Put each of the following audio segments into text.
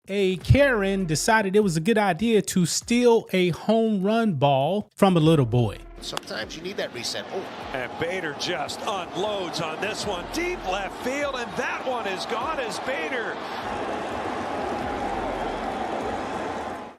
A Karen decided it was a good idea to steal a home run ball from a little boy. Sometimes you need that reset. Oh. And Bader just unloads on this one. Deep left field, and that one is gone as Bader.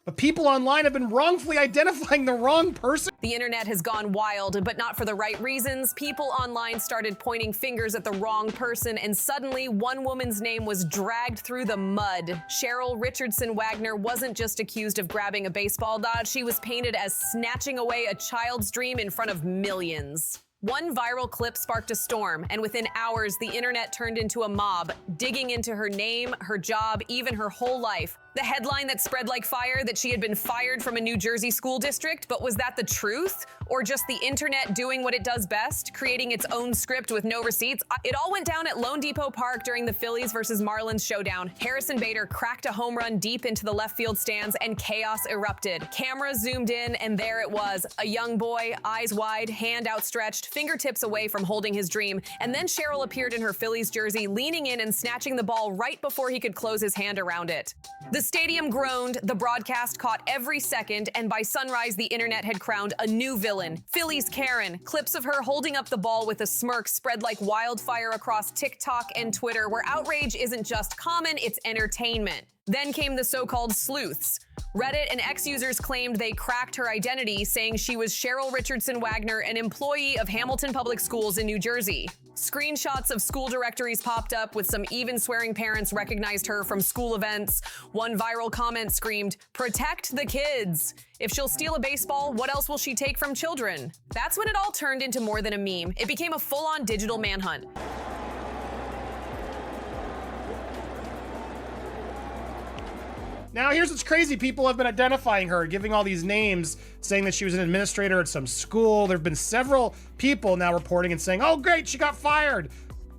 But people online have been wrongfully identifying the wrong person. The internet has gone wild, but not for the right reasons. People online started pointing fingers at the wrong person, and suddenly one woman's name was dragged through the mud. Cheryl Richardson Wagner wasn't just accused of grabbing a baseball bat, she was painted as snatching away a child's dream in front of millions. One viral clip sparked a storm, and within hours, the internet turned into a mob, digging into her name, her job, even her whole life. The headline that spread like fire that she had been fired from a New Jersey school district, but was that the truth? Or just the internet doing what it does best, creating its own script with no receipts? It all went down at Lone Depot Park during the Phillies versus Marlins showdown. Harrison Bader cracked a home run deep into the left field stands, and chaos erupted. Cameras zoomed in, and there it was, a young boy, eyes wide, hand outstretched, fingertips away from holding his dream. And then Cheryl appeared in her Phillies jersey, leaning in and snatching the ball right before he could close his hand around it. The stadium groaned, the broadcast caught every second, and by sunrise, the internet had crowned a new villain, Phillies Karen. Clips of her holding up the ball with a smirk spread like wildfire across TikTok and Twitter, where outrage isn't just common, it's entertainment. Then came the so-called sleuths. Reddit and X users claimed they cracked her identity, saying she was Cheryl Richardson Wagner, an employee of Hamilton Public Schools in New Jersey. Screenshots of school directories popped up, with some even swearing parents recognized her from school events. One viral comment screamed, "Protect the kids. If she'll steal a baseball, what else will she take from children?" That's when it all turned into more than a meme. It became a full-on digital manhunt. Now, here's what's crazy. People have been identifying her, giving all these names, saying that she was an administrator at some school. There have been several people now reporting and saying, oh, great, she got fired.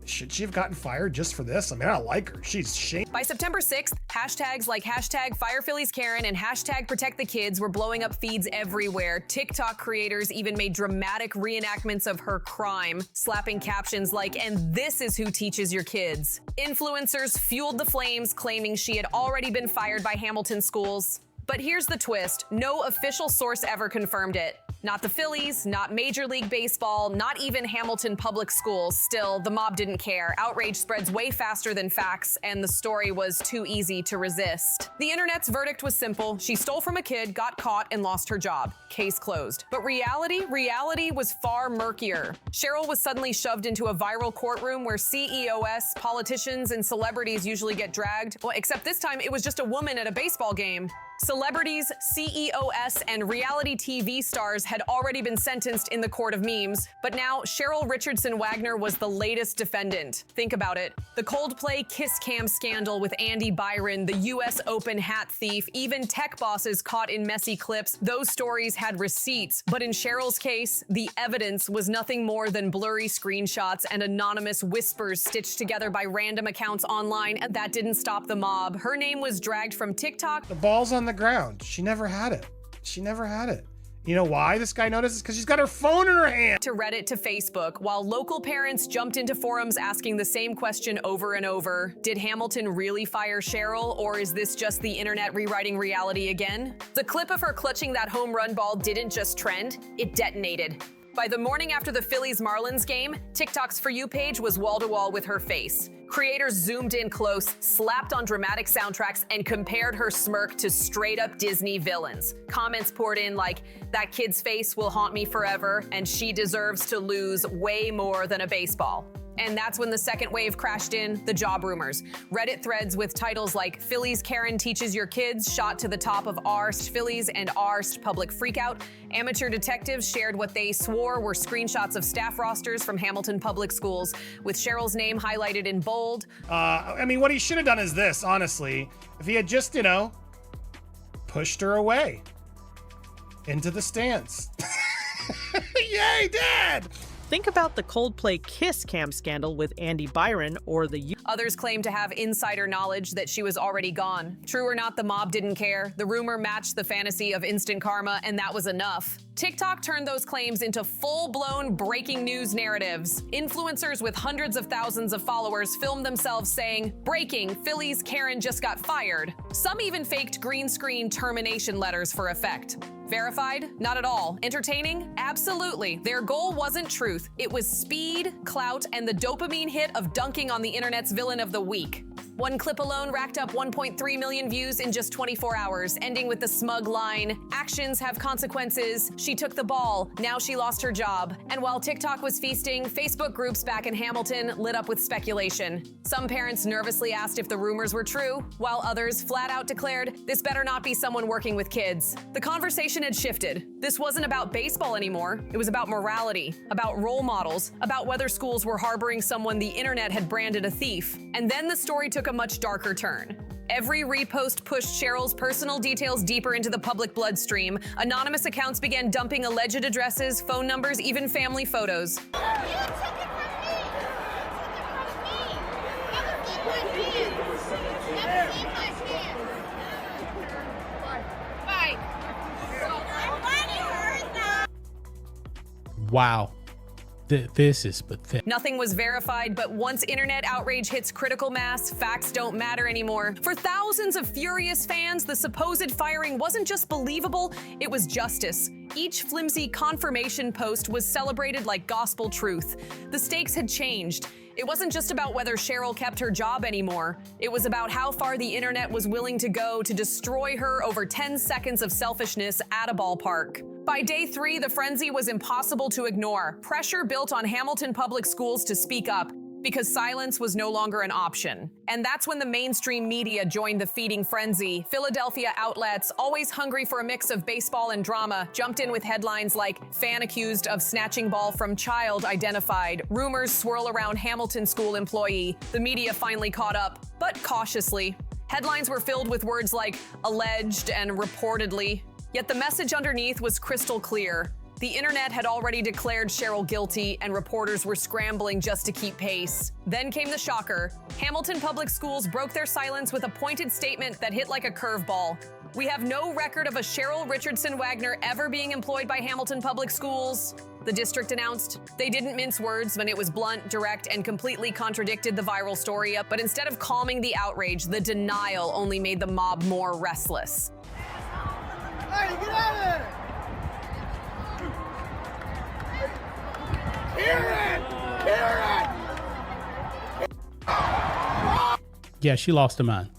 Should she have gotten fired just for this? I mean, I don't like her. She's shame. By September 6th, hashtags like hashtag #FirePhilliesKaren and hashtag #ProtectTheKids were blowing up feeds everywhere. TikTok creators even made dramatic reenactments of her crime, slapping captions like, "And this is who teaches your kids." Influencers fueled the flames, claiming she had already been fired by Hamilton schools. But here's the twist. No official source ever confirmed it. Not the Phillies, not Major League Baseball, not even Hamilton Public Schools. Still, the mob didn't care. Outrage spreads way faster than facts, and the story was too easy to resist. The internet's verdict was simple. She stole from a kid, got caught, and lost her job. Case closed. But reality was far murkier. Cheryl was suddenly shoved into a viral courtroom where CEOs, politicians, and celebrities usually get dragged. Well, except this time it was just a woman at a baseball game. Celebrities, CEOs, and reality TV stars had already been sentenced in the court of memes, but now Cheryl Richardson Wagner was the latest defendant. Think about it. The Coldplay kiss cam scandal with Andy Byron, the US Open hat thief, even tech bosses caught in messy clips, those stories had receipts. But in Cheryl's case, the evidence was nothing more than blurry screenshots and anonymous whispers stitched together by random accounts online, and that didn't stop the mob. Her name was dragged from TikTok. The ball's on the ground. She never had it. She never had it. You know why this guy notices? Because she's got her phone in her hand. To Reddit to Facebook, while local parents jumped into forums asking the same question over and over. Did Hamilton really fire Cheryl, or is this just the internet rewriting reality again? The clip of her clutching that home run ball didn't just trend, it detonated. By the morning after the Phillies-Marlins game, TikTok's For You page was wall-to-wall with her face. Creators zoomed in close, slapped on dramatic soundtracks, and compared her smirk to straight-up Disney villains. Comments poured in like, "That kid's face will haunt me forever, and she deserves to lose way more than a baseball." And that's when the second wave crashed in, the job rumors. Reddit threads with titles like "Phillies Karen teaches your kids" shot to the top of r/st Phillies and r/st public freakout. Amateur detectives shared what they swore were screenshots of staff rosters from Hamilton Public Schools, with Cheryl's name highlighted in bold. I mean, what he should have done is this, honestly. If he had just, pushed her away into the stands. Yay, Dad! Think about the Coldplay Kiss cam scandal with Andy Byron or the Others claim to have insider knowledge that she was already gone. True or not, the mob didn't care. The rumor matched the fantasy of instant karma, and that was enough. TikTok turned those claims into full-blown breaking news narratives. Influencers with hundreds of thousands of followers filmed themselves saying, "Breaking, Phillies Karen just got fired." Some even faked green screen termination letters for effect. Verified? Not at all. Entertaining? Absolutely. Their goal wasn't truth. It was speed, clout, and the dopamine hit of dunking on the internet's villain of the week. One clip alone racked up 1.3 million views in just 24 hours, ending with the smug line, "Actions have consequences. She took the ball. Now she lost her job." And while TikTok was feasting, Facebook groups back in Hamilton lit up with speculation. Some parents nervously asked if the rumors were true, while others flat out declared, "This better not be someone working with kids." The conversation had shifted. This wasn't about baseball anymore. It was about morality, about role models, about whether schools were harboring someone the internet had branded a thief. And then the story took a much darker turn. Every repost pushed Cheryl's personal details deeper into the public bloodstream. Anonymous accounts began dumping alleged addresses, phone numbers, even family photos. You took it from me! You took it from me! Never leave my hand! Bye. I'm glad you heard that! Wow. This is pathetic. Nothing was verified, but once internet outrage hits critical mass, facts don't matter anymore. For thousands of furious fans, the supposed firing wasn't just believable, it was justice. Each flimsy confirmation post was celebrated like gospel truth. The stakes had changed. It wasn't just about whether Cheryl kept her job anymore. It was about how far the internet was willing to go to destroy her over 10 seconds of selfishness at a ballpark. By day 3, the frenzy was impossible to ignore. Pressure built on Hamilton Public Schools to speak up, because silence was no longer an option. And that's when the mainstream media joined the feeding frenzy. Philadelphia outlets, always hungry for a mix of baseball and drama, jumped in with headlines like "Fan accused of snatching ball from child identified," "Rumors swirl around Hamilton school employee." The media finally caught up, but cautiously. Headlines were filled with words like "alleged" and "reportedly." Yet the message underneath was crystal clear. The internet had already declared Cheryl guilty, and reporters were scrambling just to keep pace. Then came the shocker. Hamilton Public Schools broke their silence with a pointed statement that hit like a curveball. "We have no record of a Cheryl Richardson Wagner ever being employed by Hamilton Public Schools," the district announced. They didn't mince words when it was blunt, direct, and completely contradicted the viral story, but instead of calming the outrage, the denial only made the mob more restless. Hey, get out of there! Hear it! Hear it! Yeah, she lost her mind.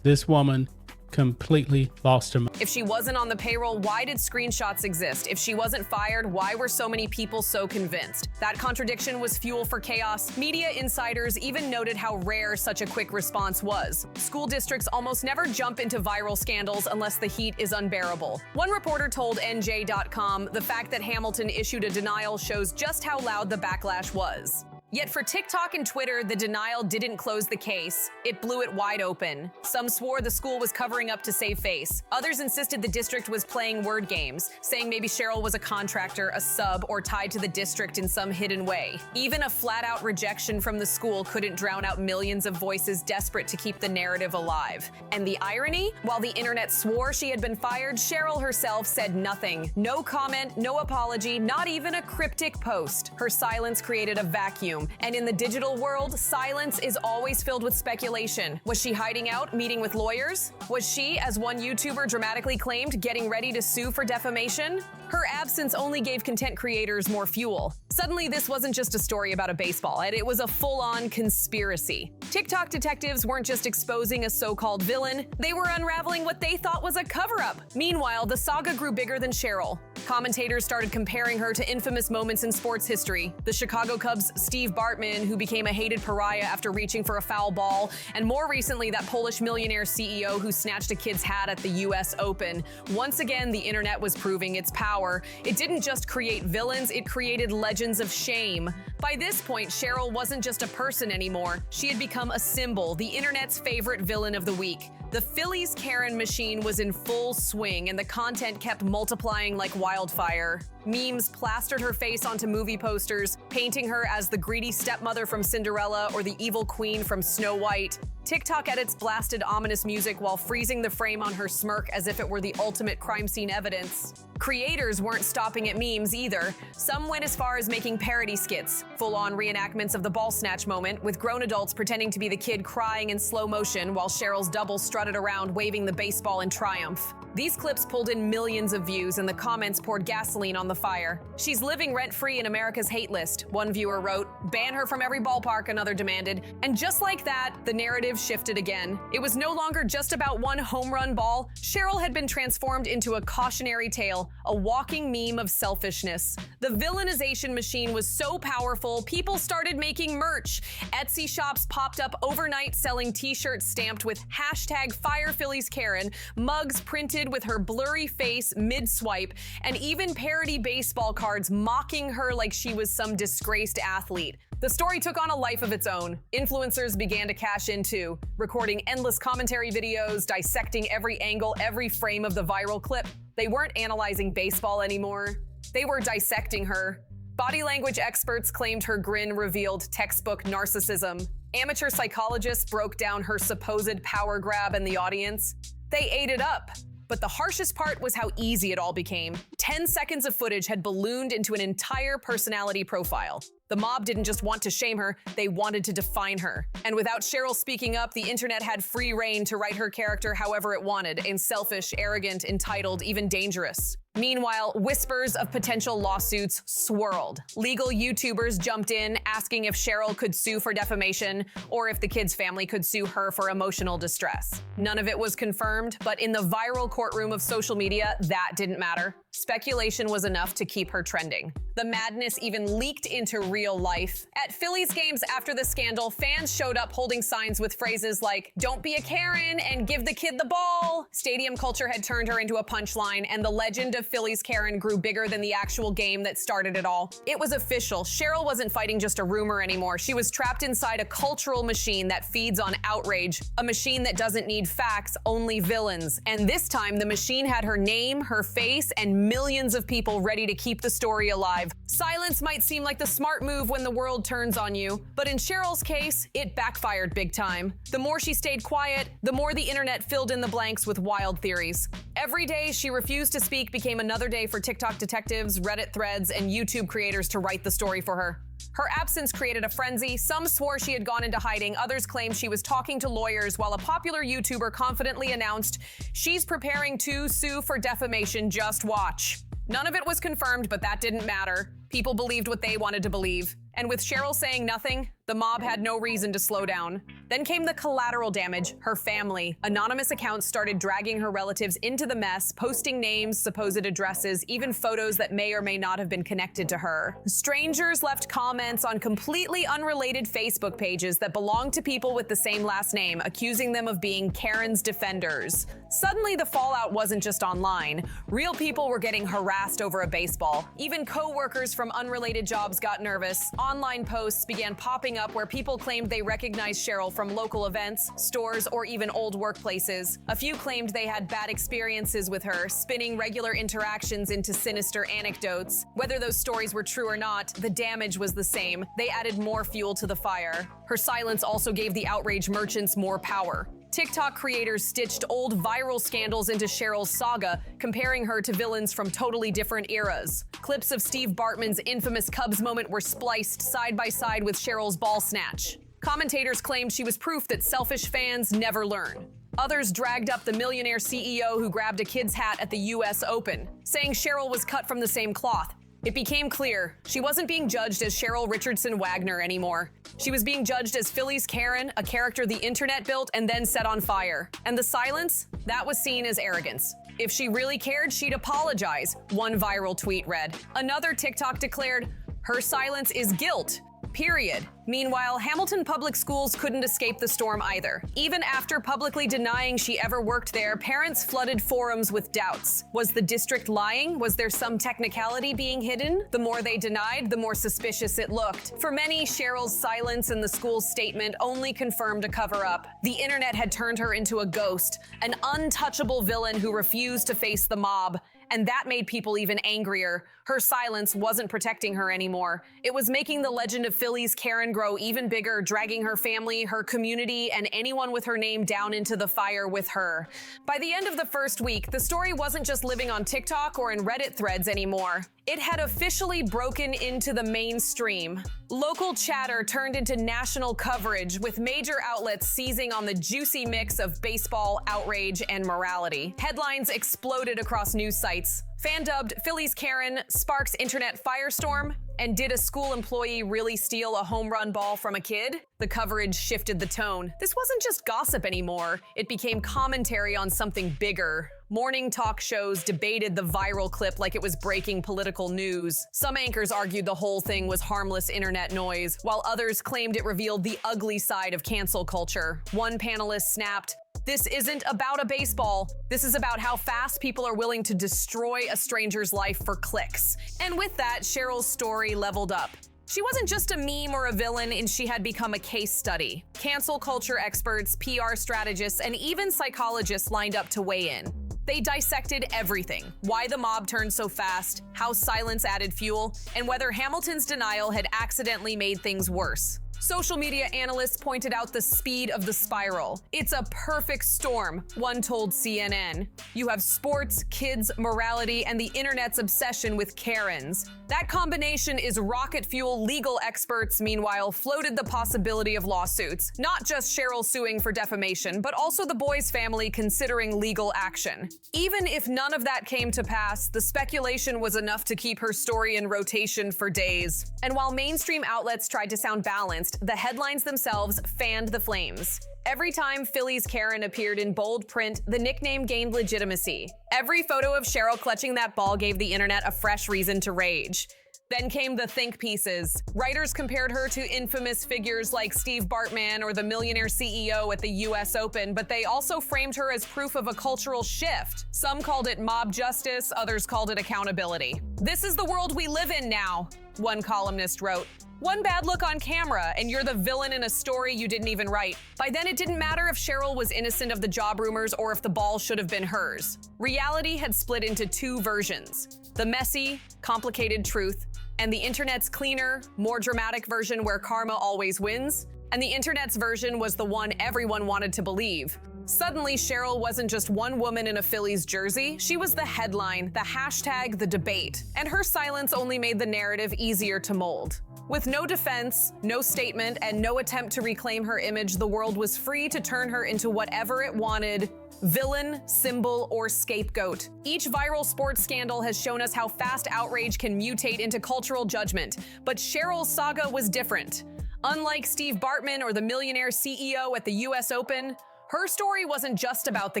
This woman completely lost her mind. If she wasn't on the payroll, why did screenshots exist? If she wasn't fired, why were so many people so convinced? That contradiction was fuel for chaos. Media insiders even noted how rare such a quick response was. School districts almost never jump into viral scandals unless the heat is unbearable. One reporter told NJ.com, "The fact that Hamilton issued a denial shows just how loud the backlash was." Yet for TikTok and Twitter, the denial didn't close the case. It blew it wide open. Some swore the school was covering up to save face. Others insisted the district was playing word games, saying maybe Cheryl was a contractor, a sub, or tied to the district in some hidden way. Even a flat-out rejection from the school couldn't drown out millions of voices desperate to keep the narrative alive. And the irony? While the internet swore she had been fired, Cheryl herself said nothing. No comment, no apology, not even a cryptic post. Her silence created a vacuum. And in the digital world, silence is always filled with speculation. Was she hiding out, meeting with lawyers? Was she, as one YouTuber dramatically claimed, getting ready to sue for defamation? Her absence only gave content creators more fuel. Suddenly, this wasn't just a story about a baseball ad, it was a full-on conspiracy. TikTok detectives weren't just exposing a so-called villain, they were unraveling what they thought was a cover-up. Meanwhile, the saga grew bigger than Cheryl. Commentators started comparing her to infamous moments in sports history. The Chicago Cubs' Steve Bartman, who became a hated pariah after reaching for a foul ball, and more recently, that Polish millionaire CEO who snatched a kid's hat at the US Open. Once again, the internet was proving its power. It didn't just create villains, it created legends of shame. By this point, Cheryl wasn't just a person anymore. She had become a symbol, the internet's favorite villain of the week. The Phillies Karen machine was in full swing, and the content kept multiplying like wildfire. Memes plastered her face onto movie posters, painting her as the greedy stepmother from Cinderella or the evil queen from Snow White. TikTok edits blasted ominous music while freezing the frame on her smirk as if it were the ultimate crime scene evidence. Creators weren't stopping at memes either. Some went as far as making parody skits, full-on reenactments of the ball snatch moment, with grown adults pretending to be the kid crying in slow motion while Cheryl's double strutted around waving the baseball in triumph. These clips pulled in millions of views, and the comments poured gasoline on the fire. "She's living rent-free in America's hate list," one viewer wrote. "Ban her from every ballpark," another demanded. And just like that, the narrative shifted again. It was no longer just about one home run ball. Cheryl had been transformed into a cautionary tale, a walking meme of selfishness. The villainization machine was so powerful, people started making merch. Etsy shops popped up overnight selling t-shirts stamped with #FirePhilliesKaren, mugs printed with her blurry face mid-swipe, and even parody baseball cards mocking her like she was some disgraced athlete. The story took on a life of its own. Influencers began to cash in too, recording endless commentary videos, dissecting every angle, every frame of the viral clip. They weren't analyzing baseball anymore. They were dissecting her. Body language experts claimed her grin revealed textbook narcissism. Amateur psychologists broke down her supposed power grab in the audience. They ate it up. But the harshest part was how easy it all became. 10 seconds of footage had ballooned into an entire personality profile. The mob didn't just want to shame her, they wanted to define her. And without Cheryl speaking up, the internet had free reign to write her character however it wanted, in selfish, arrogant, entitled, even dangerous. Meanwhile, whispers of potential lawsuits swirled. Legal YouTubers jumped in, asking if Cheryl could sue for defamation or if the kid's family could sue her for emotional distress. None of it was confirmed, but in the viral courtroom of social media, that didn't matter. Speculation was enough to keep her trending. The madness even leaked into real life. At Phillies games after the scandal, fans showed up holding signs with phrases like, "Don't be a Karen" and "Give the kid the ball." Stadium culture had turned her into a punchline, and the legend of Phillies Karen grew bigger than the actual game that started it all. It was official. Cheryl wasn't fighting just a rumor anymore. She was trapped inside a cultural machine that feeds on outrage, a machine that doesn't need facts, only villains. And this time, the machine had her name, her face, and millions of people ready to keep the story alive. Silence might seem like the smart move when the world turns on you, but in Cheryl's case, it backfired big time. The more she stayed quiet, the more the internet filled in the blanks with wild theories. Every day she refused to speak became another day for TikTok detectives, Reddit threads, and YouTube creators to write the story for her. Her absence created a frenzy. Some swore she had gone into hiding, others claimed she was talking to lawyers, while a popular YouTuber confidently announced, "She's preparing to sue for defamation, just watch." None of it was confirmed, but that didn't matter. People believed what they wanted to believe. And with Cheryl saying nothing, the mob had no reason to slow down. Then came the collateral damage, her family. Anonymous accounts started dragging her relatives into the mess, posting names, supposed addresses, even photos that may or may not have been connected to her. Strangers left comments on completely unrelated Facebook pages that belonged to people with the same last name, accusing them of being Karen's defenders. Suddenly, the fallout wasn't just online. Real people were getting harassed over a baseball. Even co-workers from unrelated jobs got nervous. Online posts began popping up where people claimed they recognized Cheryl from local events, stores, or even old workplaces. A few claimed they had bad experiences with her, spinning regular interactions into sinister anecdotes. Whether those stories were true or not, the damage was the same. They added more fuel to the fire. Her silence also gave the outrage merchants more power. TikTok creators stitched old viral scandals into Cheryl's saga, comparing her to villains from totally different eras. Clips of Steve Bartman's infamous Cubs moment were spliced side by side with Cheryl's ball snatch. Commentators claimed she was proof that selfish fans never learn. Others dragged up the millionaire CEO who grabbed a kid's hat at the US Open, saying Cheryl was cut from the same cloth. It became clear she wasn't being judged as Cheryl Richardson Wagner anymore. She was being judged as Phillies Karen, a character the internet built and then set on fire. And the silence? That was seen as arrogance. If she really cared, she'd apologize, one viral tweet read. Another TikTok declared, "Her silence is guilt. Period." Meanwhile, Hamilton Public Schools couldn't escape the storm either. Even after publicly denying she ever worked there, parents flooded forums with doubts. Was the district lying? Was there some technicality being hidden? The more they denied, the more suspicious it looked. For many, Cheryl's silence and the school's statement only confirmed a cover-up. The internet had turned her into a ghost, an untouchable villain who refused to face the mob. And that made people even angrier. Her silence wasn't protecting her anymore. It was making the legend of Phillies Karen grow even bigger, dragging her family, her community, and anyone with her name down into the fire with her. By the end of the first week, the story wasn't just living on TikTok or in Reddit threads anymore. It had officially broken into the mainstream. Local chatter turned into national coverage, with major outlets seizing on the juicy mix of baseball, outrage, and morality. Headlines exploded across news sites. Fan-dubbed Phillies Karen sparks internet firestorm, and did a school employee really steal a home run ball from a kid? The coverage shifted the tone. This wasn't just gossip anymore. It became commentary on something bigger. Morning talk shows debated the viral clip like it was breaking political news. Some anchors argued the whole thing was harmless internet noise, while others claimed it revealed the ugly side of cancel culture. One panelist snapped, "This isn't about a baseball. This is about how fast people are willing to destroy a stranger's life for clicks." And with that, Cheryl's story leveled up. She wasn't just a meme or a villain, and she had become a case study. Cancel culture experts, PR strategists, and even psychologists lined up to weigh in. They dissected everything: why the mob turned so fast, how silence added fuel, and whether Hamilton's denial had accidentally made things worse. Social media analysts pointed out the speed of the spiral. "It's a perfect storm," one told CNN. "You have sports, kids, morality, and the internet's obsession with Karens. That combination is rocket fuel." Legal experts, meanwhile, floated the possibility of lawsuits. Not just Cheryl suing for defamation, but also the boy's family considering legal action. Even if none of that came to pass, the speculation was enough to keep her story in rotation for days. And while mainstream outlets tried to sound balanced, the headlines themselves fanned the flames. Every time Phillies Karen appeared in bold print, the nickname gained legitimacy. Every photo of Cheryl clutching that ball gave the internet a fresh reason to rage. Then came the think pieces. Writers compared her to infamous figures like Steve Bartman or the millionaire CEO at the US Open, but they also framed her as proof of a cultural shift. Some called it mob justice, others called it accountability. "This is the world we live in now," one columnist wrote. "One bad look on camera, and you're the villain in a story you didn't even write." By then, it didn't matter if Cheryl was innocent of the job rumors or if the ball should have been hers. Reality had split into two versions: the messy, complicated truth, and the internet's cleaner, more dramatic version where karma always wins. And the internet's version was the one everyone wanted to believe. Suddenly, Cheryl wasn't just one woman in a Phillies jersey. She was the headline, the hashtag, the debate. And her silence only made the narrative easier to mold. With no defense, no statement, and no attempt to reclaim her image, the world was free to turn her into whatever it wanted: villain, symbol, or scapegoat. Each viral sports scandal has shown us how fast outrage can mutate into cultural judgment. But Cheryl's saga was different. Unlike Steve Bartman or the millionaire CEO at the US Open, her story wasn't just about the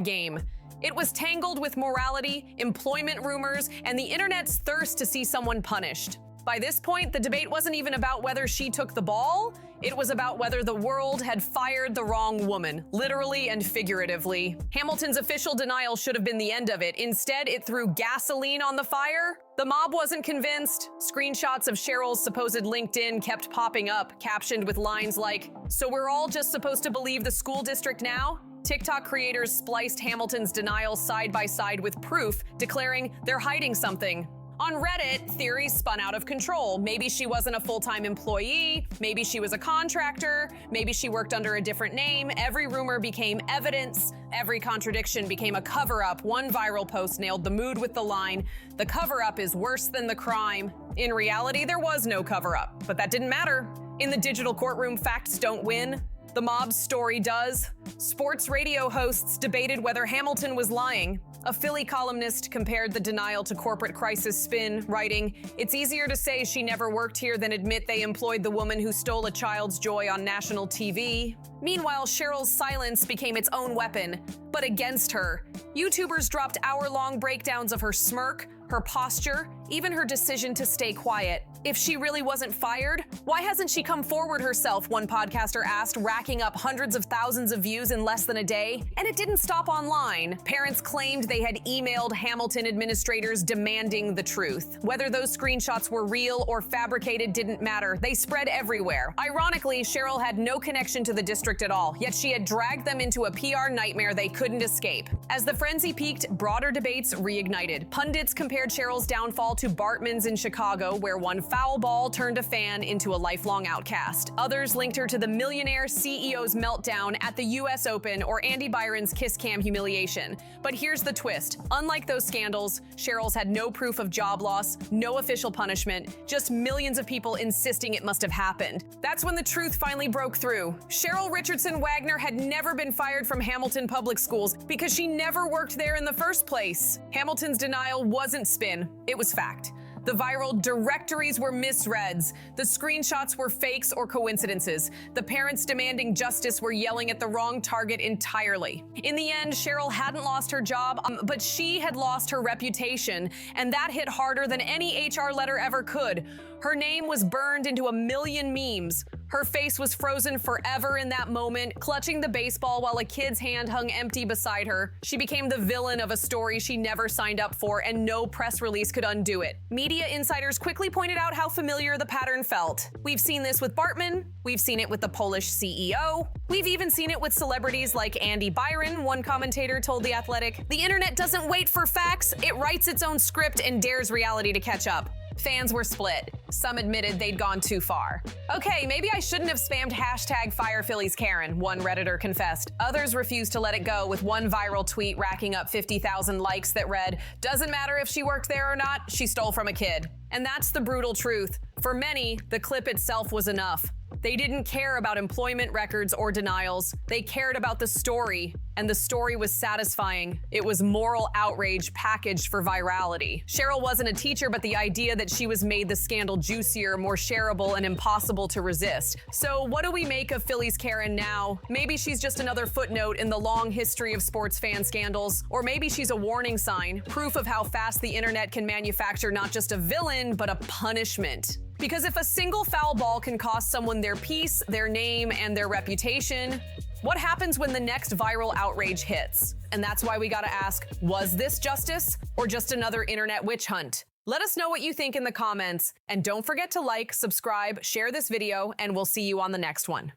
game. It was tangled with morality, employment rumors, and the internet's thirst to see someone punished. By this point, the debate wasn't even about whether she took the ball. It was about whether the world had fired the wrong woman, literally and figuratively. Hamilton's official denial should have been the end of it. Instead, it threw gasoline on the fire. The mob wasn't convinced. Screenshots of Cheryl's supposed LinkedIn kept popping up, captioned with lines like, "So we're all just supposed to believe the school district now?" TikTok creators spliced Hamilton's denial side by side with proof, declaring they're hiding something. On Reddit, theories spun out of control. Maybe she wasn't a full-time employee, maybe she was a contractor, maybe she worked under a different name. Every rumor became evidence, every contradiction became a cover-up. One viral post nailed the mood with the line, "The cover-up is worse than the crime." In reality, there was no cover-up, but that didn't matter. In the digital courtroom, facts don't win. The mob's story does. Sports radio hosts debated whether Hamilton was lying. A Philly columnist compared the denial to corporate crisis spin, writing, "It's easier to say she never worked here than admit they employed the woman who stole a child's joy on national TV." Meanwhile, Cheryl's silence became its own weapon, but against her. YouTubers dropped hour-long breakdowns of her smirk, her posture, even her decision to stay quiet. If she really wasn't fired, why hasn't she come forward herself, one podcaster asked, racking up hundreds of thousands of views in less than a day? And it didn't stop online. Parents claimed they had emailed Hamilton administrators demanding the truth. Whether those screenshots were real or fabricated didn't matter. They spread everywhere. Ironically, Cheryl had no connection to the district at all, yet she had dragged them into a PR nightmare they couldn't escape. As the frenzy peaked, broader debates reignited. Pundits compared Cheryl's downfall to Bartman's in Chicago, where one foul ball turned a fan into a lifelong outcast. Others linked her to the millionaire CEO's meltdown at the US Open or Andy Byron's kiss cam humiliation. But here's the twist. Unlike those scandals, Cheryl's had no proof of job loss, no official punishment, just millions of people insisting it must have happened. That's when the truth finally broke through. Cheryl Richardson Wagner had never been fired from Hamilton Public Schools because she never worked there in the first place. Hamilton's denial wasn't spin, it was fact. The viral directories were misreads. The screenshots were fakes or coincidences. The parents demanding justice were yelling at the wrong target entirely. In the end, Cheryl hadn't lost her job, but she had lost her reputation, and that hit harder than any HR letter ever could. Her name was burned into a million memes. Her face was frozen forever in that moment, clutching the baseball while a kid's hand hung empty beside her. She became the villain of a story she never signed up for, and no press release could undo it. Media insiders quickly pointed out how familiar the pattern felt. We've seen this with Bartman, we've seen it with the Polish CEO, we've even seen it with celebrities like Andy Byron, one commentator told The Athletic. The internet doesn't wait for facts, it writes its own script and dares reality to catch up. Fans were split. Some admitted they'd gone too far. Okay, maybe I shouldn't have spammed hashtag Fire Phillies Karen, one Redditor confessed. Others refused to let it go, with one viral tweet racking up 50,000 likes that read, "Doesn't matter if she worked there or not, she stole from a kid." And that's the brutal truth. For many, the clip itself was enough. They didn't care about employment records or denials. They cared about the story, and the story was satisfying. It was moral outrage packaged for virality. Cheryl wasn't a teacher, but the idea that she was made the scandal juicier, more shareable, and impossible to resist. So what do we make of Phillies Karen now? Maybe she's just another footnote in the long history of sports fan scandals, or maybe she's a warning sign, proof of how fast the internet can manufacture not just a villain, but a punishment. Because if a single foul ball can cost someone their peace, their name, and their reputation, what happens when the next viral outrage hits? And that's why we gotta ask, was this justice or just another internet witch hunt? Let us know what you think in the comments, and don't forget to like, subscribe, share this video, and we'll see you on the next one.